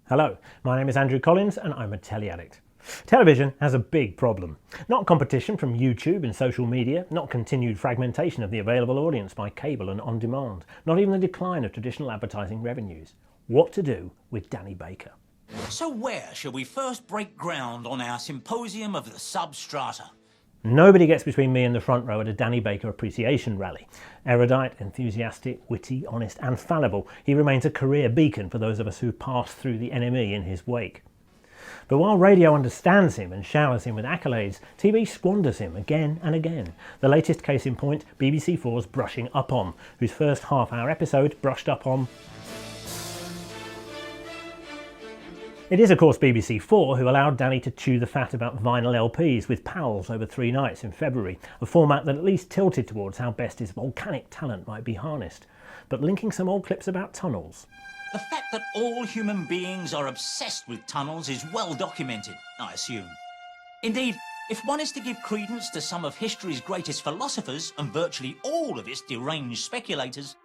Hello, my name is Andrew Collins and I'm a telly addict. Television has a big problem. Not competition from YouTube and social media, not continued fragmentation of the available audience by cable and on demand, not even the decline of traditional advertising revenues. What to do with Danny Baker? So where shall we first break ground on our symposium of the substrata? Nobody gets between me and the front row at a Danny Baker appreciation rally. Erudite, enthusiastic, witty, honest and fallible, he remains a career beacon for those of us who pass through the enemy in his wake. But while radio understands him and showers him with accolades, TV squanders him again and again. The latest case in point, BBC4's Brushing Up On, whose first half-hour episode brushed up on... It is of course BBC4 who allowed Danny to chew the fat about vinyl LPs with pals over 3 nights in February, a format that at least tilted towards how best his volcanic talent might be harnessed, but linking some old clips about tunnels. The fact that all human beings are obsessed with tunnels is well documented, I assume. Indeed, if one is to give credence to some of history's greatest philosophers and virtually all of its deranged speculators,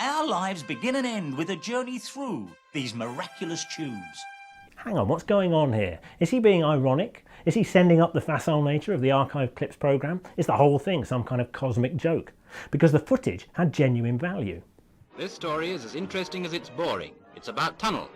our lives begin and end with a journey through these miraculous tubes. Hang on, what's going on here? Is he being ironic? Is he sending up the facile nature of the archive clips programme? Is the whole thing some kind of cosmic joke? Because the footage had genuine value. This story is as interesting as it's boring. It's about tunnels.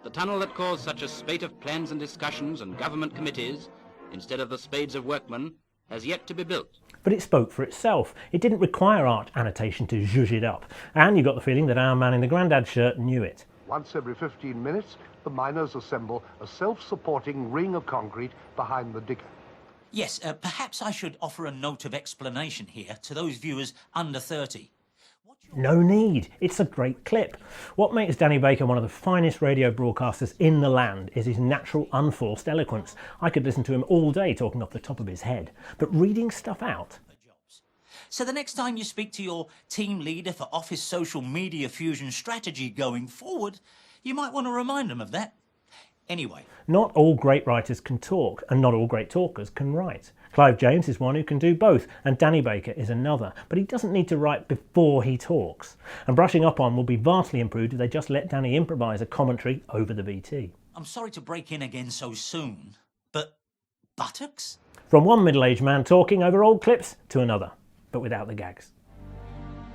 The tunnel that caused such a spate of plans and discussions and government committees, instead of the spades of workmen, has yet to be built. But it spoke for itself. It didn't require art annotation to zhuzh it up. And you got the feeling that our man in the grandad shirt knew it. Once every 15 minutes, the miners assemble a self-supporting ring of concrete behind the digger. Yes, perhaps I should offer a note of explanation here to those viewers under 30. No need. It's a great clip. What makes Danny Baker one of the finest radio broadcasters in the land is his natural, unforced eloquence. I could listen to him all day talking off the top of his head. But reading stuff out... So the next time you speak to your team leader for Office social media fusion strategy going forward, you might want to remind them of that. Anyway. Not all great writers can talk, and not all great talkers can write. Clive James is one who can do both, and Danny Baker is another, but he doesn't need to write before he talks. And Brushing Up On will be vastly improved if they just let Danny improvise a commentary over the VT. I'm sorry to break in again so soon, but buttocks? From one middle-aged man talking over old clips to another, but without the gags.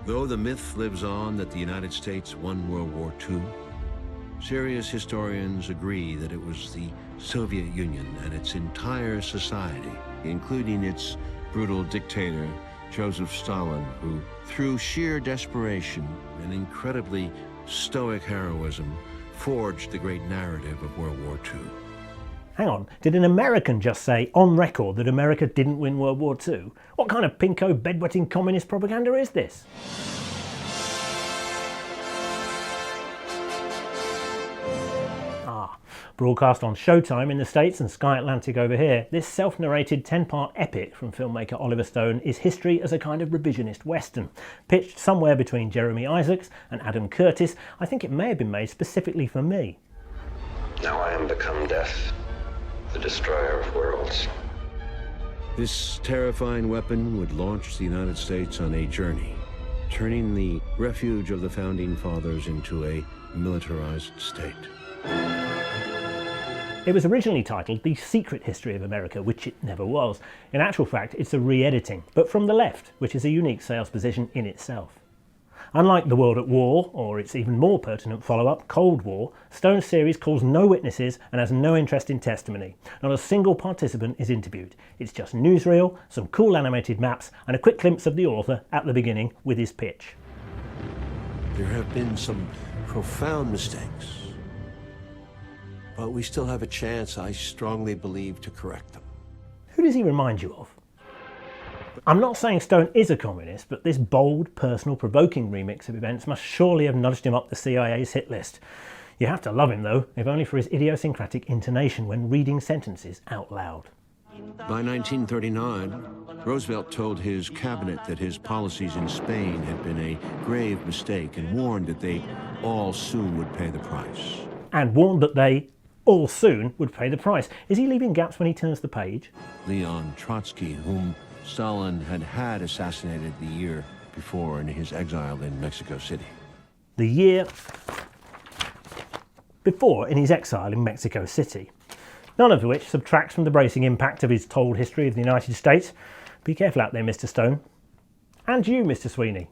Though the myth lives on that the United States won World War II, serious historians agree that it was the Soviet Union and its entire society, including its brutal dictator, Joseph Stalin, who, through sheer desperation and incredibly stoic heroism, forged the great narrative of World War II. Hang on, did an American just say on record that America didn't win World War II? What kind of pinko bedwetting communist propaganda is this? Broadcast on Showtime in the States and Sky Atlantic over here, this self-narrated 10-part epic from filmmaker Oliver Stone is history as a kind of revisionist western. Pitched somewhere between Jeremy Isaacs and Adam Curtis, I think it may have been made specifically for me. Now I am become death, the destroyer of worlds. This terrifying weapon would launch the United States on a journey, turning the refuge of the Founding Fathers into a militarized state. It was originally titled The Secret History of America, which it never was. In actual fact, it's a re-editing, but from the left, which is a unique sales position in itself. Unlike The World at War, or its even more pertinent follow-up, Cold War, Stone's series calls no witnesses and has no interest in testimony. Not a single participant is interviewed. It's just newsreel, some cool animated maps, and a quick glimpse of the author at the beginning with his pitch. There have been some profound mistakes, but we still have a chance, I strongly believe, to correct them. Who does he remind you of? I'm not saying Stone is a communist, but this bold, personal, provoking remix of events must surely have nudged him up the CIA's hit list. You have to love him though, if only for his idiosyncratic intonation when reading sentences out loud. By 1939, Roosevelt told his cabinet that his policies in Spain had been a grave mistake and warned that they all soon would pay the price. And warned that they all soon would pay the price. Is he leaving gaps when he turns the page? Leon Trotsky, whom Stalin had assassinated the year before in his exile in Mexico City. The year before in his exile in Mexico City. None of which subtracts from the bracing impact of his told history of the United States. Be careful out there, Mr. Stone. And you, Mr. Sweeney.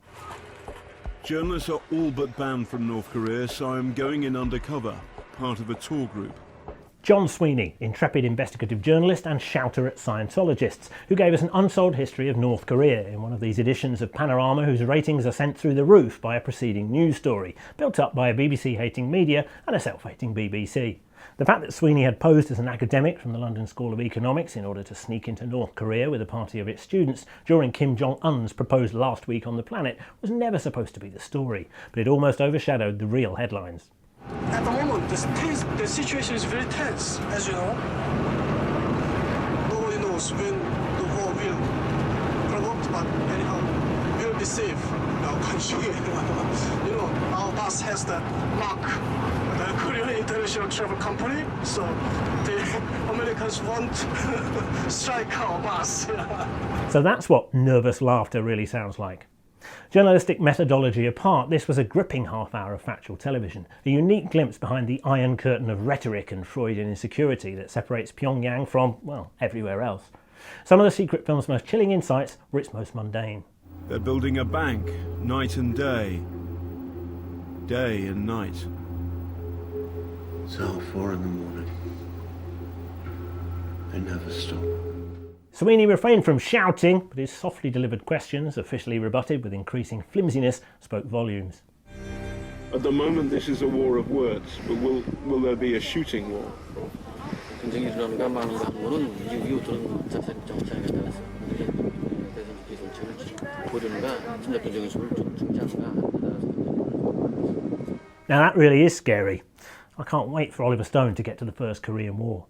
Journalists are all but banned from North Korea, so I'm going in undercover, part of a tour group. John Sweeney, intrepid investigative journalist and shouter at Scientologists, who gave us an untold history of North Korea in one of these editions of Panorama whose ratings are sent through the roof by a preceding news story, built up by a BBC-hating media and a self-hating BBC. The fact that Sweeney had posed as an academic from the London School of Economics in order to sneak into North Korea with a party of its students during Kim Jong-un's proposed last week on the planet was never supposed to be the story, but it almost overshadowed the real headlines. At the moment, the situation is very tense, as you know. Nobody knows when the war will provoke, but anyhow, we'll be safe in our country. You know, our boss has the mark, the Korean International Travel Company, so the Americans won't strike our boss. So that's what nervous laughter really sounds like. Journalistic methodology apart, this was a gripping half hour of factual television, a unique glimpse behind the iron curtain of rhetoric and Freudian insecurity that separates Pyongyang from, well, everywhere else. Some of the secret film's most chilling insights were its most mundane. They're building a bank, night and day. Day and night. It's all 4 in the morning. They never stop. Sweeney refrained from shouting, but his softly delivered questions, officially rebutted with increasing flimsiness, spoke volumes. At the moment this is a war of words, but will there be a shooting war? Now that really is scary. I can't wait for Oliver Stone to get to the first Korean War.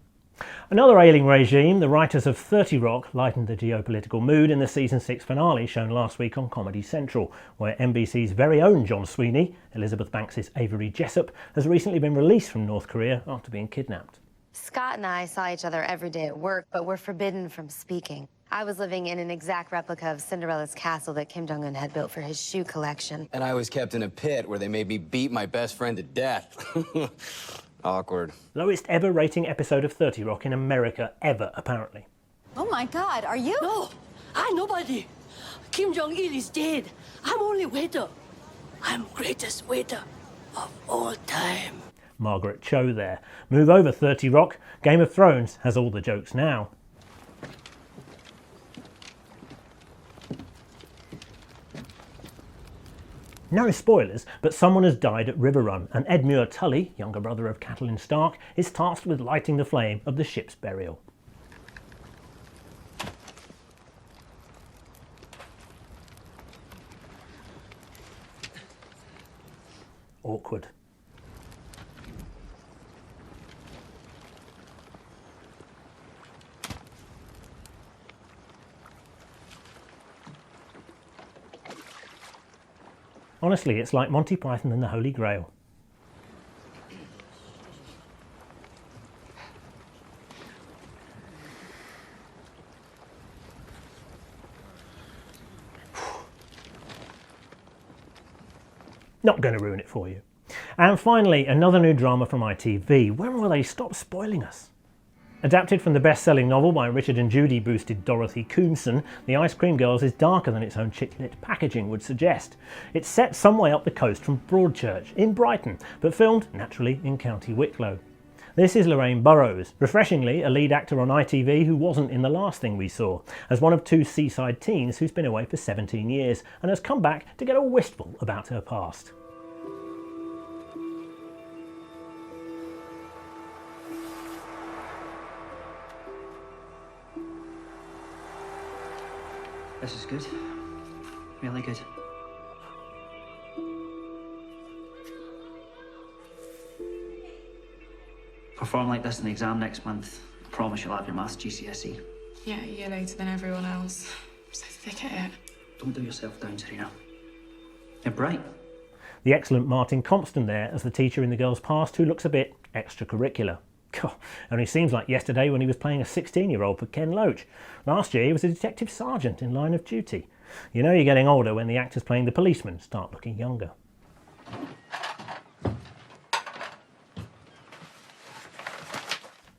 Another ailing regime, the writers of 30 Rock lightened the geopolitical mood in the season 6 finale shown last week on Comedy Central, where NBC's very own John Sweeney, Elizabeth Banks' Avery Jessup, has recently been released from North Korea after being kidnapped. Scott and I saw each other every day at work, but we're forbidden from speaking. I was living in an exact replica of Cinderella's castle that Kim Jong-un had built for his shoe collection. And I was kept in a pit where they made me beat my best friend to death. Awkward. Lowest ever rating episode of 30 Rock in America ever, apparently. Oh my God, are you? No, I'm nobody. Kim Jong-il is dead. I'm only waiter. I'm greatest waiter of all time. Margaret Cho there. Move over 30 Rock. Game of Thrones has all the jokes now. No spoilers, but someone has died at River Run, and Edmure Tully, younger brother of Catelyn Stark, is tasked with lighting the flame of the ship's burial. Awkward. Honestly, it's like Monty Python and the Holy Grail. Not going to ruin it for you. And finally, another new drama from ITV. When will they stop spoiling us? Adapted from the best-selling novel by Richard and Judy boosted Dorothy Coomson, The Ice Cream Girls is darker than its own chick-lit packaging would suggest. It's set some way up the coast from Broadchurch, in Brighton, but filmed, naturally, in County Wicklow. This is Lorraine Burrows, refreshingly a lead actor on ITV who wasn't in the last thing we saw, as one of 2 seaside teens who's been away for 17 years and has come back to get all wistful about her past. This is good. Really good. Perform like this in the exam next month. I promise you'll have your maths GCSE. Yeah, a year later than everyone else. I'm so thick at it. Don't do yourself down, Serena. You're bright. The excellent Martin Compston there as the teacher in the girl's past who looks a bit extracurricular. God, only seems like yesterday when he was playing a 16-year-old for Ken Loach. Last year he was a detective sergeant in Line of Duty. You know you're getting older when the actors playing the policeman start looking younger.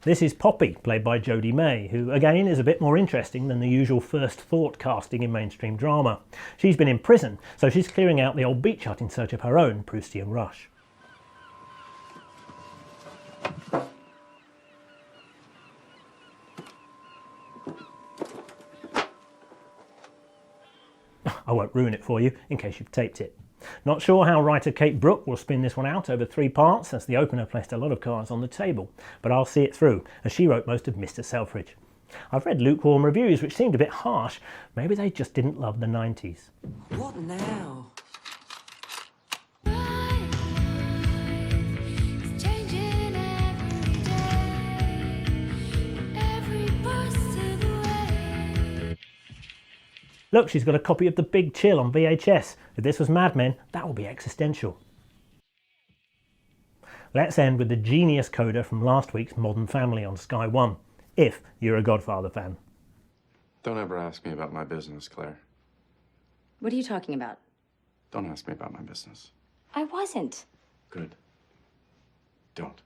This is Poppy, played by Jodie May, who again is a bit more interesting than the usual first thought casting in mainstream drama. She's been in prison, so she's clearing out the old beach hut in search of her own Proustian rush. I won't ruin it for you in case you've taped it. Not sure how writer Kate Brooke will spin this one out over 3 parts, as the opener placed a lot of cards on the table, but I'll see it through, as she wrote most of Mr. Selfridge. I've read lukewarm reviews which seemed a bit harsh. Maybe they just didn't love the 90s. What now? Look, she's got a copy of The Big Chill on VHS. If this was Mad Men, that would be existential. Let's end with the genius coda from last week's Modern Family on Sky 1, if you're a Godfather fan. Don't ever ask me about my business, Claire. What are you talking about? Don't ask me about my business. I wasn't. Good. Don't.